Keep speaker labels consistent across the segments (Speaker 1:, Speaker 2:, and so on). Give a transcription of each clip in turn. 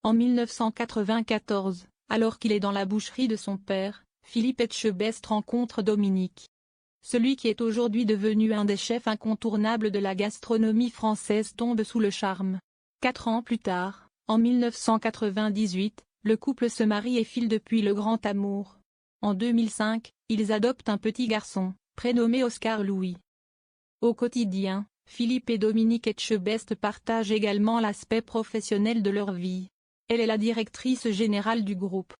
Speaker 1: En 1994, alors qu'il est dans la boucherie de son père, Philippe Etchebest rencontre Dominique. Celui qui est aujourd'hui devenu un des chefs incontournables de la gastronomie française tombe sous le charme. 4 ans plus tard, en 1998, le couple se marie et file depuis le grand amour. En 2005, ils adoptent un petit garçon, prénommé Oscar Louis. Au quotidien, Philippe et Dominique Etchebest partagent également l'aspect professionnel de leur vie. Elle est la directrice générale du groupe.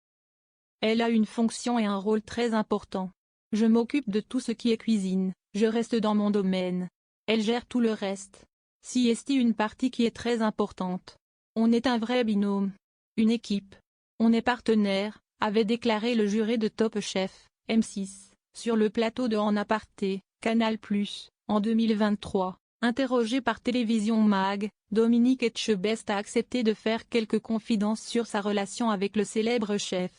Speaker 1: Elle a une fonction et un rôle très important. Je m'occupe de tout ce qui est cuisine, je reste dans mon domaine. Elle gère tout le reste. CST une partie qui est très importante. On est un vrai binôme. Une équipe. On est partenaires, avait déclaré le juré de Top Chef, M6, sur le plateau de En Aparté, Canal+, en 2023. Interrogé par Télévision Mag, Dominique Etchebest a accepté de faire quelques confidences sur sa relation avec le célèbre chef.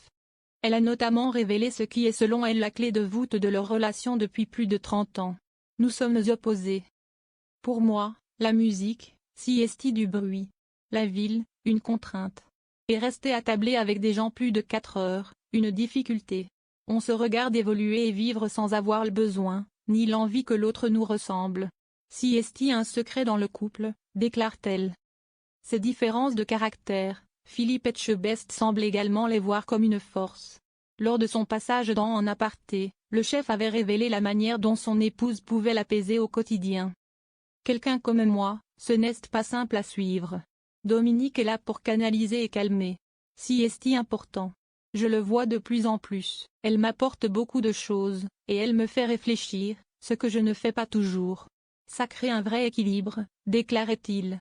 Speaker 1: Elle a notamment révélé ce qui est selon elle la clé de voûte de leur relation depuis plus de 30 ans. Nous sommes opposés. Pour moi, la musique, CST du bruit. La ville, une contrainte. Et rester attablé avec des gens plus de 4 heures, une difficulté. On se regarde évoluer et vivre sans avoir le besoin, ni l'envie que l'autre nous ressemble. CST un secret dans le couple, déclare-t-elle. Ces différences de caractère, Philippe Etchebest semble également les voir comme une force. Lors de son passage dans En Aparté, le chef avait révélé la manière dont son épouse pouvait l'apaiser au quotidien. Quelqu'un comme moi, ce n'est pas simple à suivre. Dominique est là pour canaliser et calmer. CST important. Je le vois de plus en plus. Elle m'apporte beaucoup de choses, et elle me fait réfléchir, ce que je ne fais pas toujours. Ça crée un vrai équilibre, déclarait-il.